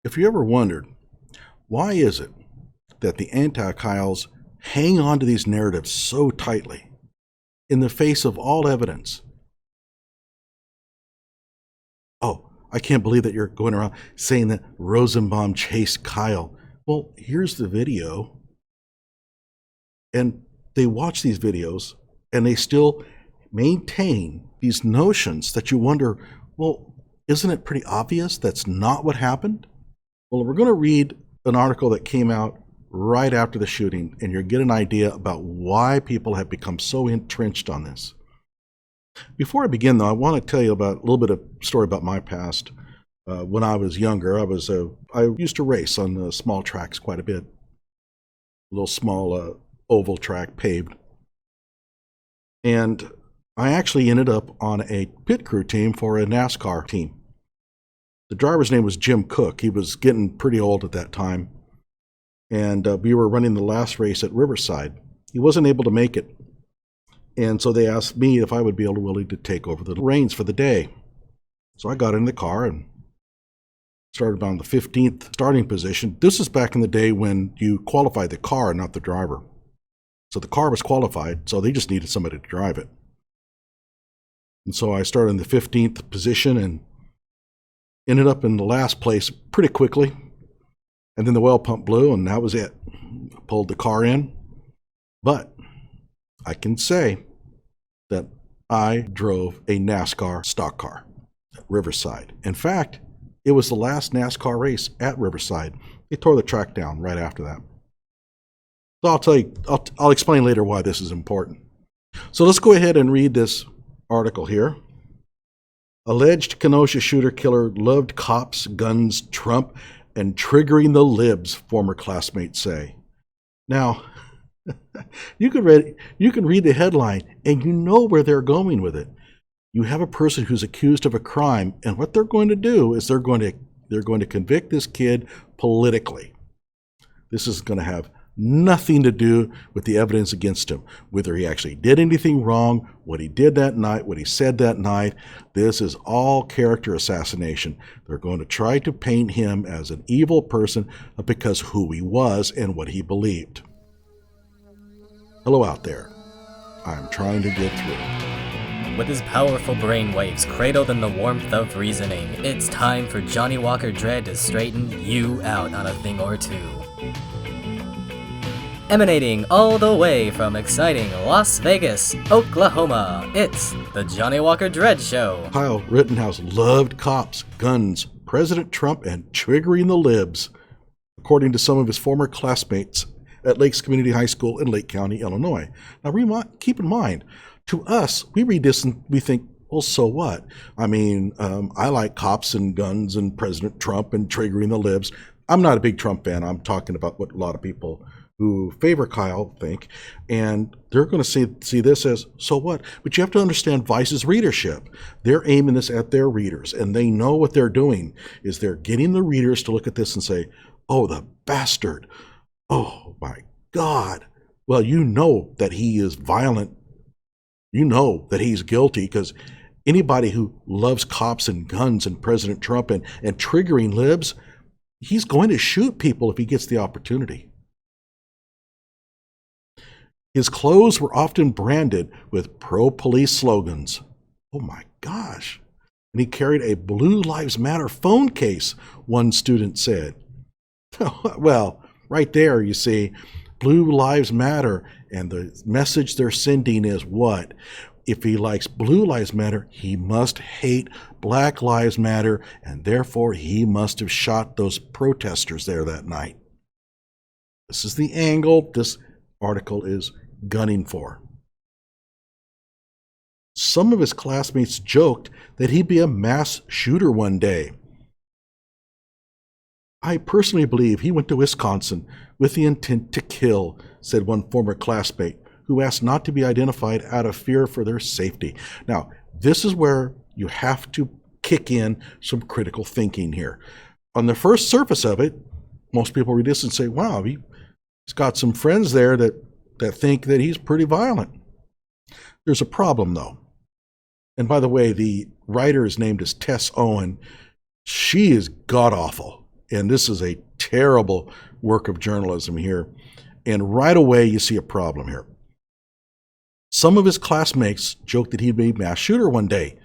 If you ever wondered, why is it that the anti-Kyles hang on to these narratives so tightly in the face of all evidence? Oh, I can't believe that you're going around saying that Rosenbaum chased Kyle. Well, here's the video. And they watch these videos and they still maintain these notions that you wonder, well, isn't it pretty obvious that's not what happened? Well, we're going to read an article that came out right after the shooting, and you'll get an idea about why people have become so entrenched on this. Before I begin, though, I want to tell you about a little bit of story about my past. When I was younger, I used to race on the small tracks quite a bit. A little small oval track, paved. And I actually ended up on a pit crew team for a NASCAR team. The driver's name was Jim Cook. He was getting pretty old at that time. And we were running the last race at Riverside. He wasn't able to make it. And so they asked me if I would be willing to take over the reins for the day. So I got in the car and started on the 15th starting position. This is back in the day when you qualified the car, not the driver. So the car was qualified, so they just needed somebody to drive it. And so I started in the 15th position and ended up in the last place pretty quickly. And then the well pump blew, and that was it. Pulled the car in. But I can say that I drove a NASCAR stock car at Riverside. In fact, it was the last NASCAR race at Riverside. They tore the track down right after that. So I'll tell you, I'll explain later why this is important. So let's go ahead and read this article here. Alleged Kenosha shooter killer loved cops, guns, Trump, and triggering the libs, former classmates say. Now, you can read the headline and you know where they're going with it. You have a person who's accused of a crime, and what they're going to do is they're going to convict this kid politically. This is going to have nothing to do with the evidence against him, whether he actually did anything wrong, what he did that night, what he said that night. This is all character assassination. They're going to try to paint him as an evil person because who he was and what he believed. Hello out there. I'm trying to get through. With his powerful brainwaves cradled in the warmth of reasoning, it's time for Johnnie Walker Dread to straighten you out on a thing or two. Emanating all the way from exciting Las Vegas, Oklahoma, it's the Johnnie Walker Dread Show. Kyle Rittenhouse loved cops, guns, President Trump, and triggering the libs, according to some of his former classmates at Lakes Community High School in Lake County, Illinois. Now, keep in mind, to us, we read this and we think, well, so what? I mean, I like cops and guns and President Trump and triggering the libs. I'm not a big Trump fan. I'm talking about what a lot of people who favor Kyle think, and they're going to see this as, so what? But you have to understand Vice's readership. They're aiming this at their readers, and they know what they're doing is they're getting the readers to look at this and say, oh, the bastard. Oh, my God. Well, you know that he is violent. You know that he's guilty because anybody who loves cops and guns and President Trump and triggering libs, he's going to shoot people if he gets the opportunity. His clothes were often branded with pro-police slogans. Oh my gosh. And he carried a Blue Lives Matter phone case, one student said. Well, right there you see, Blue Lives Matter, and the message they're sending is what? If he likes Blue Lives Matter, he must hate Black Lives Matter, and therefore he must have shot those protesters there that night. This is the angle this article is gunning for. Some of his classmates joked that he'd be a mass shooter one day. I personally believe he went to Wisconsin with the intent to kill, said one former classmate who asked not to be identified out of fear for their safety. Now, this is where you have to kick in some critical thinking here. On the first surface of it, most people read this and say, wow, he's got some friends there that think that he's pretty violent. There's a problem, though. And by the way, the writer is named as Tess Owen. She is god-awful. And this is a terrible work of journalism here. And right away, you see a problem here. Some of his classmates joked that he'd be a mass shooter one day.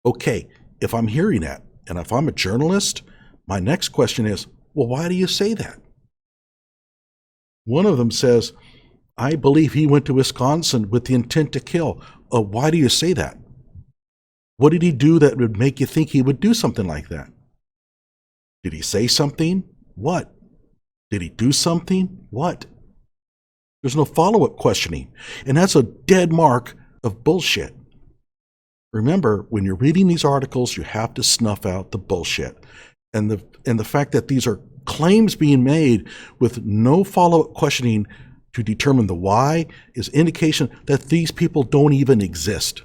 Okay, if I'm hearing that, and if I'm a journalist, my next question is, well, why do you say that? One of them says, I believe he went to Wisconsin with the intent to kill. Why do you say that? What did he do that would make you think he would do something like that? Did he say something? What? Did he do something? What? There's no follow-up questioning. And that's a dead mark of bullshit. Remember, when you're reading these articles, you have to snuff out the bullshit. And the fact that these are claims being made with no follow-up questioning to determine the why is indication that these people don't even exist.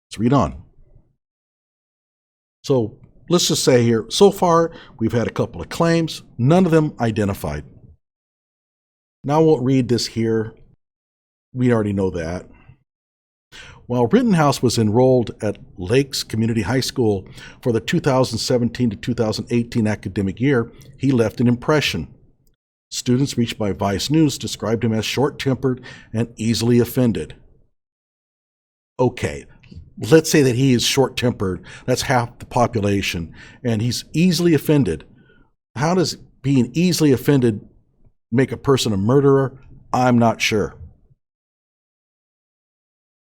Let's read on. So let's just say here, so far, we've had a couple of claims, none of them identified. Now I won't read this here. We already know that. While Rittenhouse was enrolled at Lakes Community High School for the 2017 to 2018 academic year, he left an impression. Students reached by Vice News described him as short-tempered and easily offended. Okay, let's say that he is short-tempered. That's half the population, and he's easily offended. How does being easily offended make a person a murderer? I'm not sure.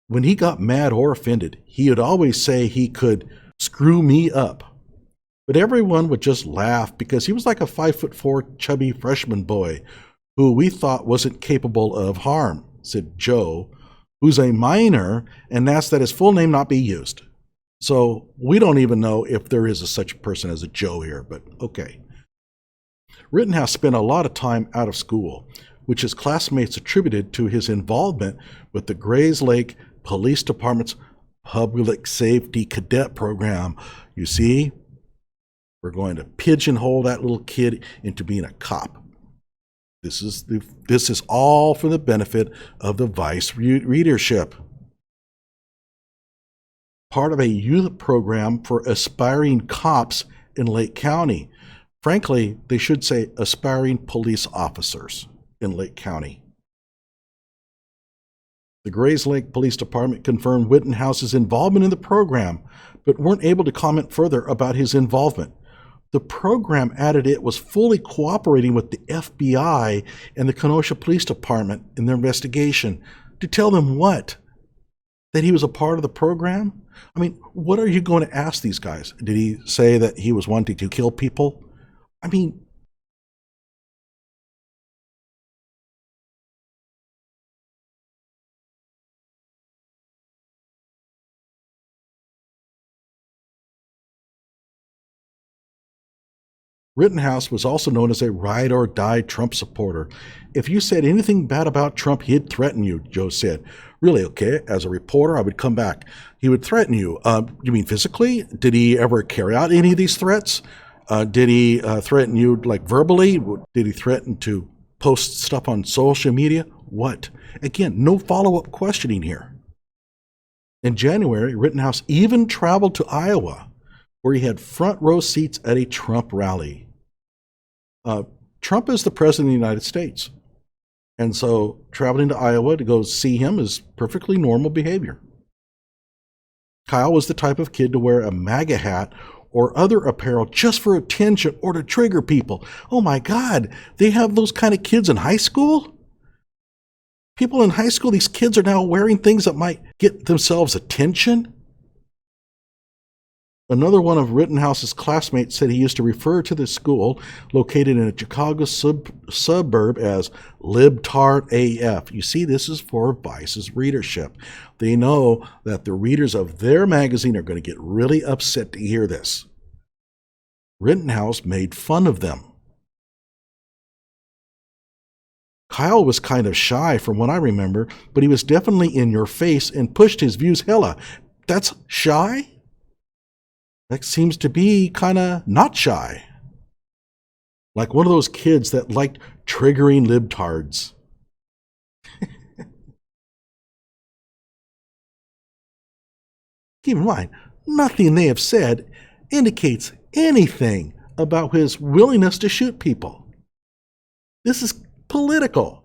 When he got mad or offended, he would always say he could screw me up. But everyone would just laugh because he was like a 5'4" chubby freshman boy who we thought wasn't capable of harm, said Joe, who's a minor and asked that his full name not be used. So we don't even know if there is such a person as a Joe here, but okay. Rittenhouse spent a lot of time out of school, which his classmates attributed to his involvement with the Grays Lake Police Department's Public Safety Cadet Program. You see, we're going to pigeonhole that little kid into being a cop. This is all for the benefit of the Vice readership. Part of a youth program for aspiring cops in Lake County. Frankly, they should say aspiring police officers in Lake County. The Grays Lake Police Department confirmed Rittenhouse's involvement in the program, but weren't able to comment further about his involvement. The program added it was fully cooperating with the FBI and the Kenosha Police Department in their investigation. To tell them what? That he was a part of the program? I mean, what are you going to ask these guys? Did he say that he was wanting to kill people? I mean, Rittenhouse was also known as a ride-or-die Trump supporter. If you said anything bad about Trump, he'd threaten you, Joe said. Really, okay, as a reporter, I would come back. He would threaten you. You mean physically? Did he ever carry out any of these threats? Did he threaten you, like, verbally? Did he threaten to post stuff on social media? What? Again, no follow-up questioning here. In January, Rittenhouse even traveled to Iowa, where he had front row seats at a Trump rally. Trump is the president of the United States. And so traveling to Iowa to go see him is perfectly normal behavior. Kyle was the type of kid to wear a MAGA hat or other apparel just for attention or to trigger people. Oh my God, they have those kind of kids in high school? People in high school, these kids are now wearing things that might get themselves attention? Another one of Rittenhouse's classmates said he used to refer to the school located in a Chicago suburb as Libtard AF. You see, this is for Vice's readership. They know that the readers of their magazine are going to get really upset to hear this. Rittenhouse made fun of them. Kyle was kind of shy from what I remember, but he was definitely in your face and pushed his views hella. That's shy? That seems to be kind of not shy. Like one of those kids that liked triggering libtards. Keep in mind, nothing they have said indicates anything about his willingness to shoot people. This is political.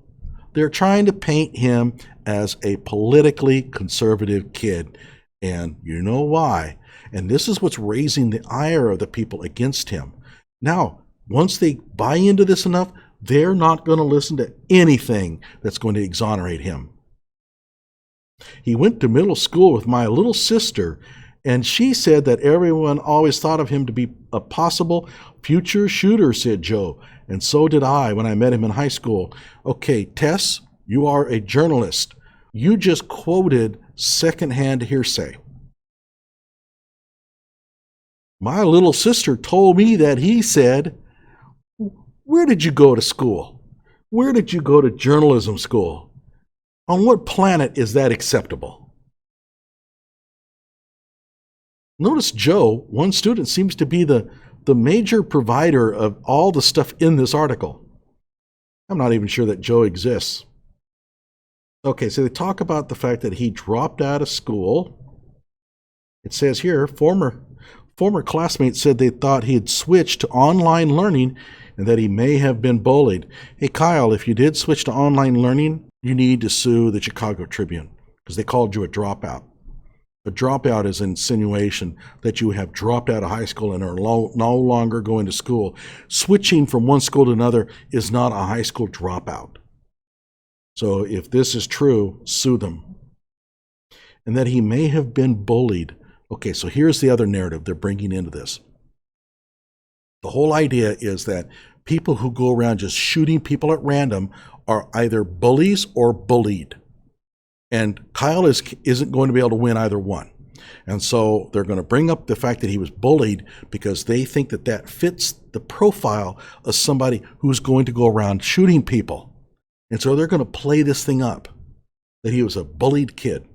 They're trying to paint him as a politically conservative kid. And you know why. And this is what's raising the ire of the people against him. Now, once they buy into this enough, they're not going to listen to anything that's going to exonerate him. He went to middle school with my little sister, and she said that everyone always thought of him to be a possible future shooter, said Joe. And so did I when I met him in high school. Okay, Tess, you are a journalist. You just quoted secondhand hearsay. My little sister told me that he said, where did you go to school? Where did you go to journalism school? On what planet is that acceptable? Notice Joe, one student, seems to be the major provider of all the stuff in this article. I'm not even sure that Joe exists. Okay, so they talk about the fact that he dropped out of school. It says here, former classmates said they thought he had switched to online learning and that he may have been bullied. Hey, Kyle, if you did switch to online learning, you need to sue the Chicago Tribune because they called you a dropout. A dropout is an insinuation that you have dropped out of high school and are no longer going to school. Switching from one school to another is not a high school dropout. So if this is true, sue them. And that he may have been bullied. Okay, so here's the other narrative they're bringing into this. The whole idea is that people who go around just shooting people at random are either bullies or bullied. And Kyle isn't going to be able to win either one. And so they're going to bring up the fact that he was bullied because they think that that fits the profile of somebody who's going to go around shooting people. And so they're going to play this thing up, that he was a bullied kid.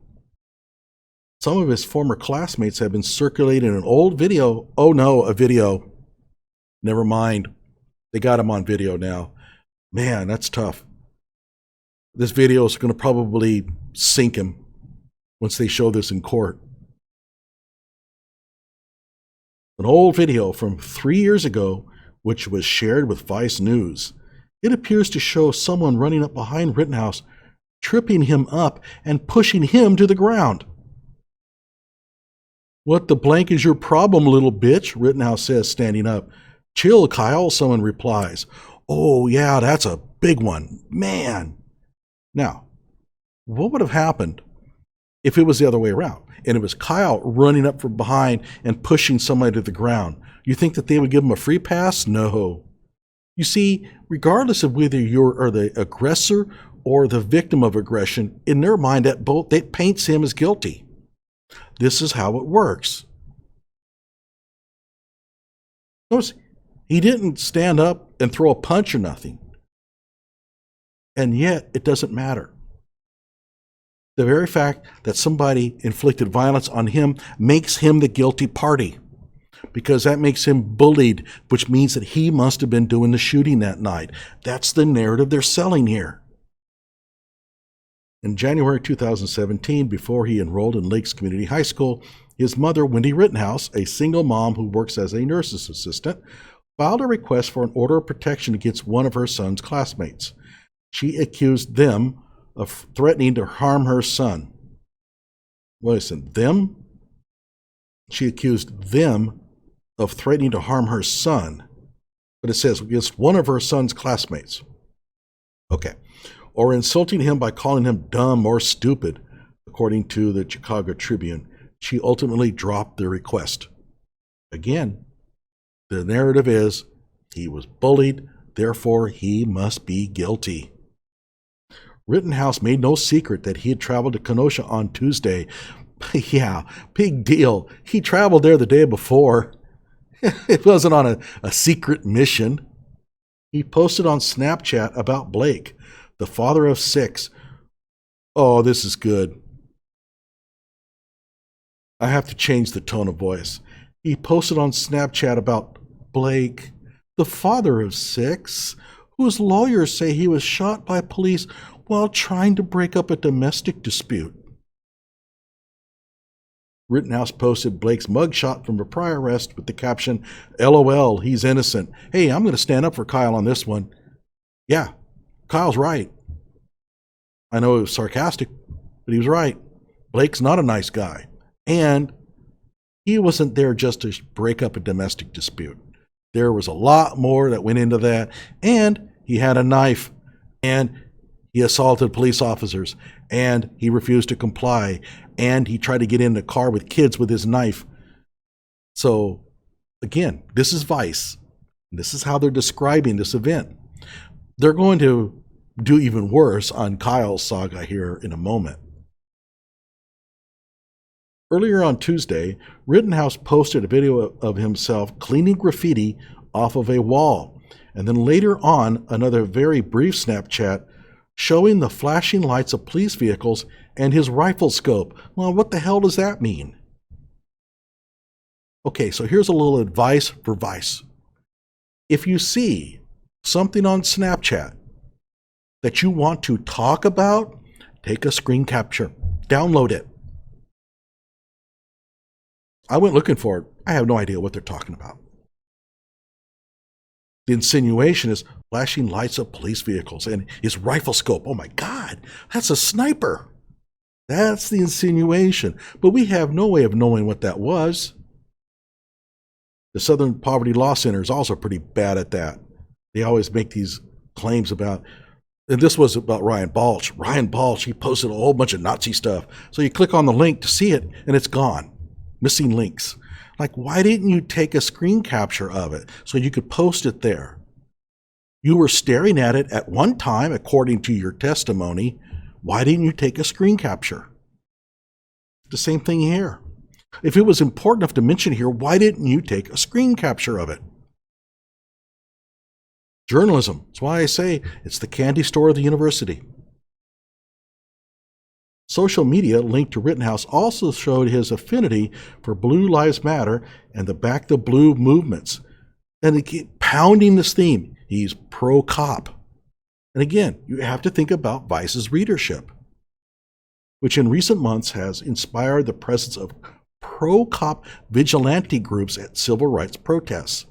Some of his former classmates have been circulating an old video. Oh no, a video. Never mind. They got him on video now. Man, that's tough. This video is going to probably sink him once they show this in court. An old video from 3 years ago, which was shared with Vice News. It appears to show someone running up behind Rittenhouse, tripping him up and pushing him to the ground. What the blank is your problem, little bitch? Rittenhouse says, standing up. Chill, Kyle, someone replies. Oh, yeah, that's a big one. Man. Now, what would have happened if it was the other way around and it was Kyle running up from behind and pushing somebody to the ground? You think that they would give him a free pass? No. You see, regardless of whether you're the aggressor or the victim of aggression, in their mind, that paints him as guilty. This is how it works. Notice, he didn't stand up and throw a punch or nothing. And yet, it doesn't matter. The very fact that somebody inflicted violence on him makes him the guilty party, because that makes him bullied, which means that he must have been doing the shooting that night. That's the narrative they're selling here. In January 2017, before he enrolled in Lakes Community High School, his mother, Wendy Rittenhouse, a single mom who works as a nurse's assistant, filed a request for an order of protection against one of her son's classmates. She accused them of threatening to harm her son. Listen, them? She accused them of threatening to harm her son, but it says against one of her son's classmates. Okay. Or insulting him by calling him dumb or stupid, according to the Chicago Tribune. She ultimately dropped the request. Again, the narrative is he was bullied, therefore he must be guilty. Rittenhouse made no secret that he had traveled to Kenosha on Tuesday. Yeah, big deal. He traveled there the day before. It wasn't on a secret mission. He posted on Snapchat about Blake, the father of 6. Oh, this is good. I have to change the tone of voice. He posted on Snapchat about Blake, the father of 6, whose lawyers say he was shot by police while trying to break up a domestic dispute. Rittenhouse posted Blake's mugshot from a prior arrest with the caption, "LOL, he's innocent. Hey, I'm going to stand up for Kyle on this one. Yeah, Kyle's right." I know it was sarcastic, but he was right. Blake's not a nice guy. And he wasn't there just to break up a domestic dispute. There was a lot more that went into that. And he had a knife. And he assaulted police officers. And he refused to comply. And he tried to get in the car with kids with his knife. So, again, this is Vice. This is how they're describing this event. They're going to do even worse on Kyle's saga here in a moment. Earlier on Tuesday, Rittenhouse posted a video of himself cleaning graffiti off of a wall, and then later on another very brief Snapchat showing the flashing lights of police vehicles and his rifle scope. Well, what the hell does that mean? Okay, so here's a little advice for Vice. If you see something on Snapchat that you want to talk about, take a screen capture, download it. I went looking for it. I have no idea what they're talking about. The insinuation is flashing lights of police vehicles and his rifle scope. Oh my God, that's a sniper. That's the insinuation. But we have no way of knowing what that was. The Southern Poverty Law Center is also pretty bad at that. They always make these claims about, and this was about Ryan Balch. Ryan Balch, he posted a whole bunch of Nazi stuff. So you click on the link to see it, and it's gone. Missing links. Like, why didn't you take a screen capture of it so you could post it there? You were staring at it at one time, according to your testimony. Why didn't you take a screen capture? The same thing here. If it was important enough to mention here, why didn't you take a screen capture of it? Journalism. That's why I say it's the candy store of the university. Social media linked to Rittenhouse also showed his affinity for Blue Lives Matter and the Back the Blue movements. And they keep pounding this theme. He's pro-cop. And again, you have to think about Vice's readership, which in recent months has inspired the presence of pro-cop vigilante groups at civil rights protests.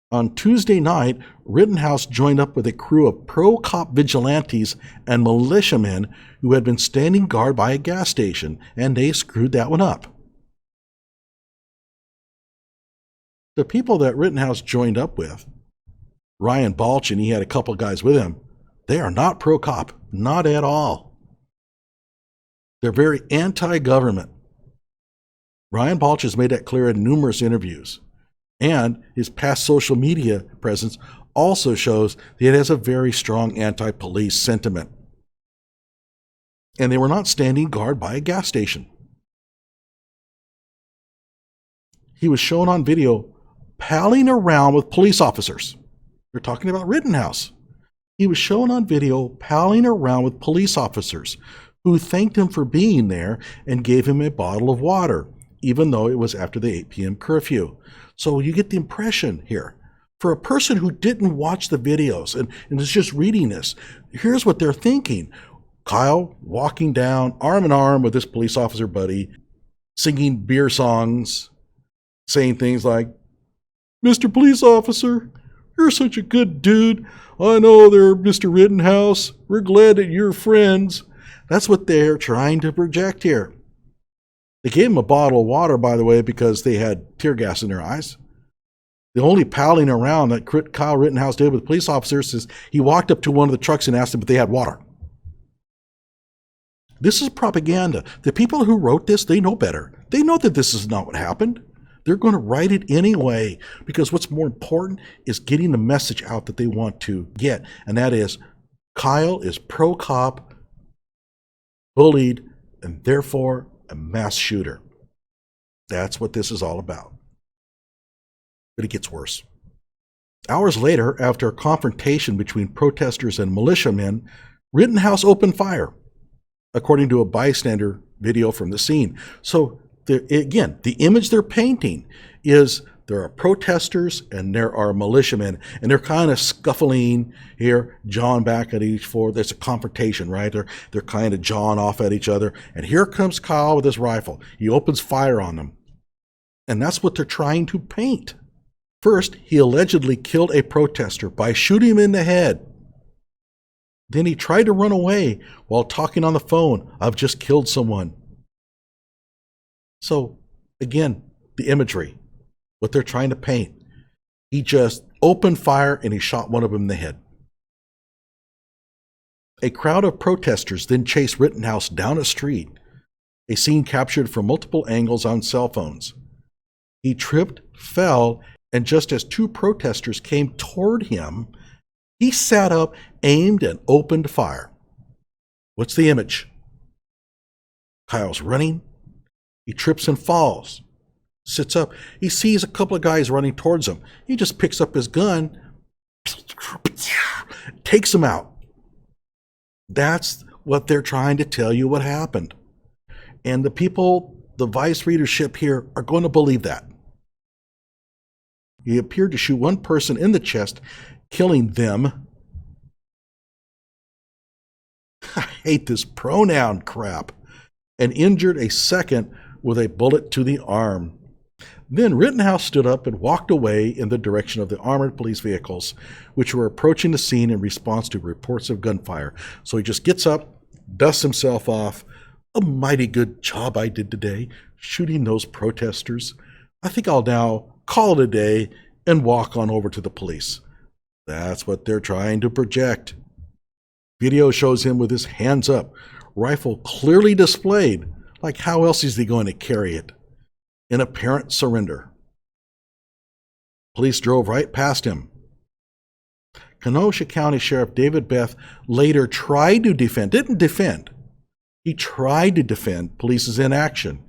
On Tuesday night, Rittenhouse joined up with a crew of pro-cop vigilantes and militiamen who had been standing guard by a gas station, and they screwed that one up. The people that Rittenhouse joined up with, Ryan Balch, and he had a couple guys with him, they are not pro-cop, not at all. They're very anti-government. Ryan Balch has made that clear in numerous interviews. And his past social media presence also shows that it has a very strong anti-police sentiment. And they were not standing guard by a gas station. He was shown on video palling around with police officers. They're talking about Rittenhouse. He was shown on video palling around with police officers who thanked him for being there and gave him a bottle of water, even though it was after the 8 p.m. curfew. So you get the impression here, for a person who didn't watch the videos and is just reading this, here's what they're thinking. Kyle walking down arm in arm with this police officer buddy, singing beer songs, saying things like, "Mr. Police Officer, you're such a good dude. I know there, Mr. Rittenhouse. We're glad that you're friends." That's what they're trying to project here. They gave him a bottle of water, by the way, because they had tear gas in their eyes. The only palling around that Kyle Rittenhouse did with police officers is he walked up to one of the trucks and asked them if they had water. This is propaganda. The people who wrote this, they know better. They know that this is not what happened. They're going to write it anyway, because what's more important is getting the message out that they want to get, and that is Kyle is pro-cop, bullied, and therefore a mass shooter. That's what this is all about. But it gets worse. Hours later, after a confrontation between protesters and militiamen, Rittenhouse opened fire, according to a bystander video from the scene. So again, the image they're painting is There are protesters and there are militiamen, and they're kind of scuffling here, jawing back at each other. There's a confrontation, right? They're kind of jawing off at each other. And here comes Kyle with his rifle. He opens fire on them. And that's what they're trying to paint. First, he allegedly killed a protester by shooting him in the head. Then he tried to run away while talking on the phone. I've just killed someone. So, again, the imagery, what they're trying to paint. He just opened fire and he shot one of them in the head. A crowd of protesters then chased Rittenhouse down a street, a scene captured from multiple angles on cell phones. He tripped, fell, and just as two protesters came toward him, he sat up, aimed, and opened fire. What's the image? Kyle's running. He trips and falls. Sits up. He sees a couple of guys running towards him. He just picks up his gun, takes them out. That's what they're trying to tell you what happened. And the people, the Vice readership here, are going to believe that. He appeared to shoot one person in the chest, killing them. I hate this pronoun crap. And injured a second with a bullet to the arm. Then Rittenhouse stood up and walked away in the direction of the armored police vehicles, which were approaching the scene in response to reports of gunfire. So he just gets up, dusts himself off. A mighty good job I did today, shooting those protesters. I think I'll now call it a day and walk on over to the police. That's what they're trying to project. Video shows him with his hands up, rifle clearly displayed. Like, how else is he going to carry it? In apparent surrender. Police drove right past him. Kenosha County Sheriff David Beth later tried to defend, didn't defend. He tried to defend police's inaction.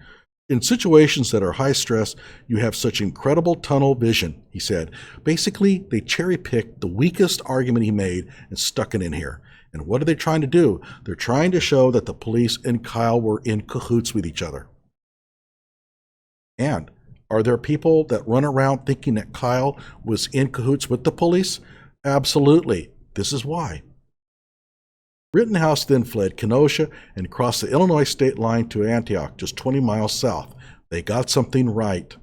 In situations that are high stress, you have such incredible tunnel vision, he said. Basically, they cherry-picked the weakest argument he made and stuck it in here. And what are they trying to do? They're trying to show that the police and Kyle were in cahoots with each other. And are there people that run around thinking that Kyle was in cahoots with the police? Absolutely. This is why. Rittenhouse then fled Kenosha and crossed the Illinois state line to Antioch, just 20 miles south. They got something right.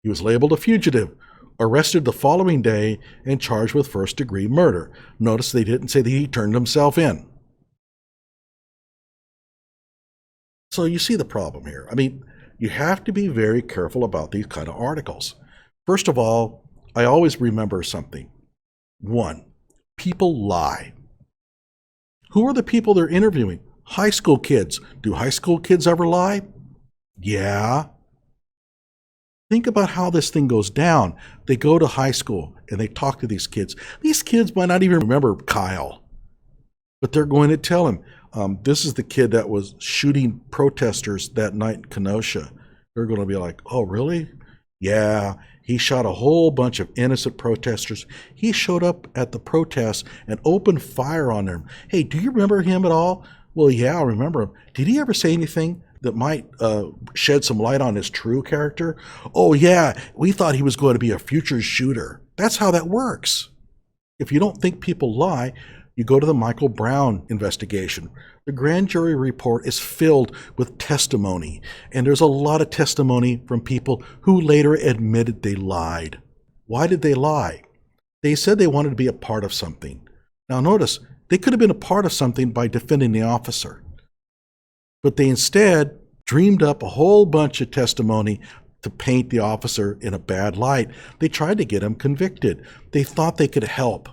He was labeled a fugitive, arrested the following day, and charged with first-degree murder. Notice they didn't say that he turned himself in. So you see the problem here. I mean, you have to be very careful about these kind of articles. First of all, I always remember something. One, people lie. Who are the people they're interviewing? High school kids. Do high school kids ever lie? Yeah. Think about how this thing goes down. They go to high school and they talk to these kids. These kids might not even remember Kyle, but they're going to tell him, this is the kid that was shooting protesters that night in Kenosha. They're going to be like, oh, really? Yeah, he shot a whole bunch of innocent protesters. He showed up at the protest and opened fire on them. Hey, do you remember him at all? Well, yeah, I remember him. Did he ever say anything that might shed some light on his true character? Oh, yeah, we thought he was going to be a future shooter. That's how that works. If you don't think people lie, you go to the Michael Brown investigation. The grand jury report is filled with testimony, and there's a lot of testimony from people who later admitted they lied. Why did they lie? They said they wanted to be a part of something. Now notice, they could have been a part of something by defending the officer. But they instead dreamed up a whole bunch of testimony to paint the officer in a bad light. They tried to get him convicted. They thought they could help.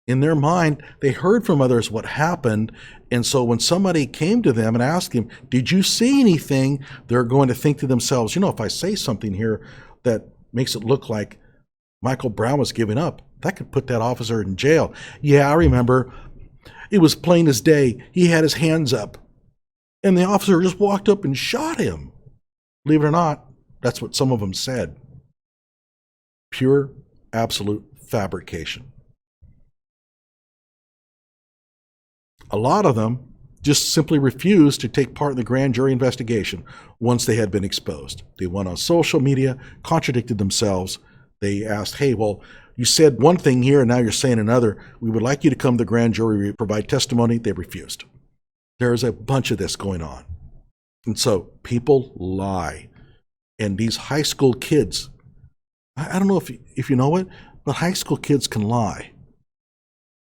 In their mind, they heard from others what happened, and so when somebody came to them and asked him, did you see anything? They're going to think to themselves, if I say something here that makes it look like Michael Brown was giving up, that could put that officer in jail. Yeah, I remember. It was plain as day. He had his hands up, and the officer just walked up and shot him. Believe it or not, that's what some of them said. Pure, absolute fabrication. A lot of them just simply refused to take part in the grand jury investigation once they had been exposed. They went on social media, contradicted themselves. They asked, hey, well, you said one thing here and now you're saying another. We would like you to come to the grand jury, provide testimony. They refused. There's a bunch of this going on. And so people lie. And these high school kids, I don't know if you know it, but high school kids can lie.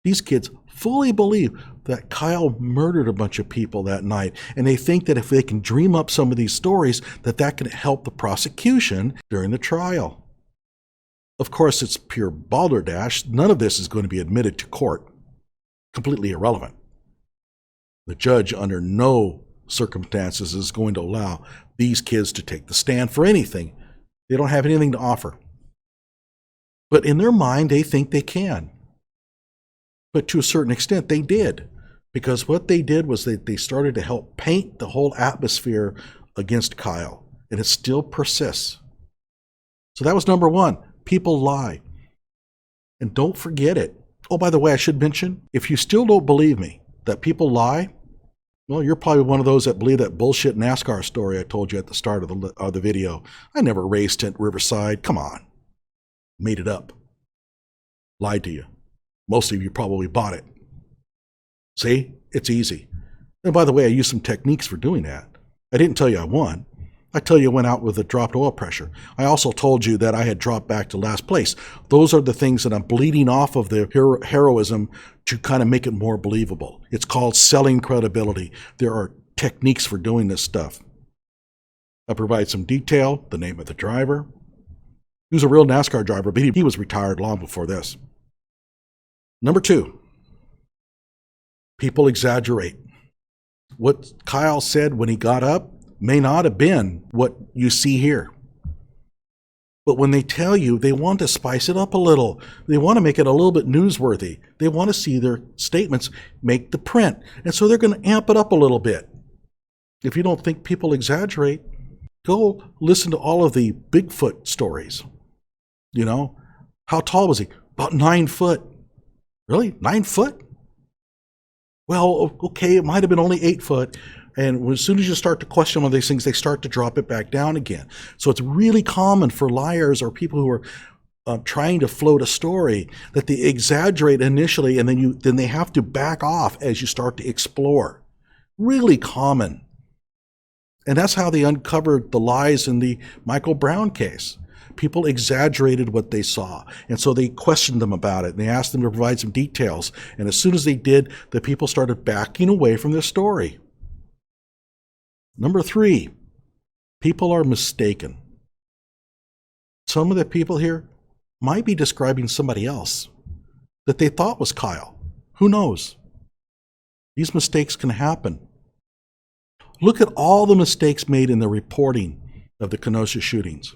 These kids fully believe that Kyle murdered a bunch of people that night, and they think that if they can dream up some of these stories, that can help the prosecution during the trial. Of course, it's pure balderdash. None of this is going to be admitted to court. Completely irrelevant. The judge, under no circumstances, is going to allow these kids to take the stand for anything. They don't have anything to offer. But in their mind, they think they can. But to a certain extent, they did. Because what they did was they started to help paint the whole atmosphere against Kyle. And it still persists. So that was number one. People lie. And don't forget it. Oh, by the way, I should mention, if you still don't believe me that people lie, well, you're probably one of those that believe that bullshit NASCAR story I told you at the start of the video. I never raced at Riverside. Come on. Made it up. Lied to you. Most of you probably bought it. See? It's easy. And by the way, I used some techniques for doing that. I didn't tell you I won. I tell you I went out with a dropped oil pressure. I also told you that I had dropped back to last place. Those are the things that I'm bleeding off of the heroism to kind of make it more believable. It's called selling credibility. There are techniques for doing this stuff. I provide some detail, the name of the driver. He was a real NASCAR driver, but he was retired long before this. Number two, people exaggerate. What Kyle said when he got up may not have been what you see here. But when they tell you, they want to spice it up a little. They want to make it a little bit newsworthy. They want to see their statements make the print. And so they're going to amp it up a little bit. If you don't think people exaggerate, go listen to all of the Bigfoot stories. You know, how tall was he? About 9 foot. Really? 9 foot? Well, okay, it might have been only 8 foot. And as soon as you start to question one of these things, they start to drop it back down again. So it's really common for liars or people who are trying to float a story that they exaggerate initially, and then they have to back off as you start to explore. Really common. And that's how they uncovered the lies in the Michael Brown case. People exaggerated what they saw. And so they questioned them about it. And they asked them to provide some details. And as soon as they did, the people started backing away from their story. Number three, people are mistaken. Some of the people here might be describing somebody else that they thought was Kyle. Who knows? These mistakes can happen. Look at all the mistakes made in the reporting of the Kenosha shootings.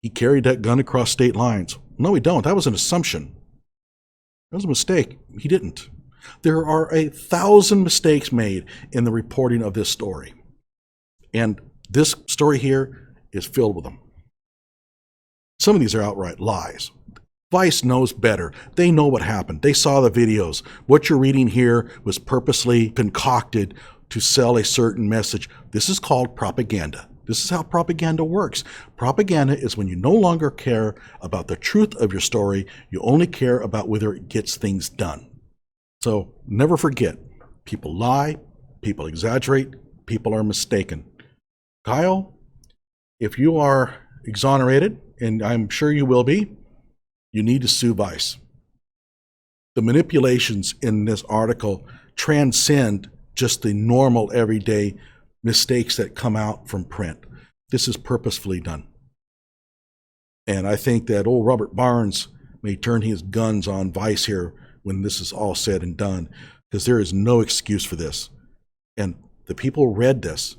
He carried that gun across state lines. No, he don't. That was an assumption. That was a mistake. He didn't. There are 1,000 mistakes made in the reporting of this story. And this story here is filled with them. Some of these are outright lies. Vice knows better. They know what happened. They saw the videos. What you're reading here was purposely concocted to sell a certain message. This is called propaganda. This is how propaganda works. Propaganda is when you no longer care about the truth of your story. You only care about whether it gets things done. So never forget, people lie, people exaggerate, people are mistaken. Kyle, if you are exonerated, and I'm sure you will be, you need to sue Vice. The manipulations in this article transcend just the normal everyday mistakes that come out from print. This is purposefully done. And I think that old Robert Barnes may turn his guns on Vice here when this is all said and done, because there is no excuse for this. And the people read this.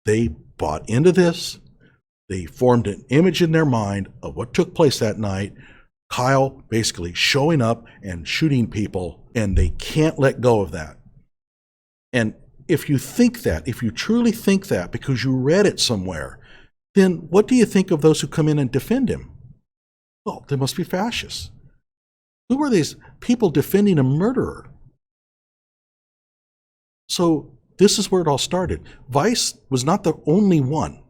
They bought into this. They formed an image in their mind of what took place that night. Kyle basically showing up and shooting people, and they can't let go of that. And if you think that, if you truly think that because you read it somewhere, then what do you think of those who come in and defend him? Well, they must be fascists. Who are these people defending a murderer? So this is where it all started. Vice was not the only one.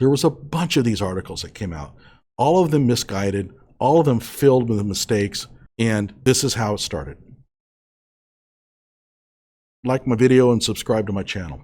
There was a bunch of these articles that came out, all of them misguided, all of them filled with mistakes, and this is how it started. Like my video and subscribe to my channel.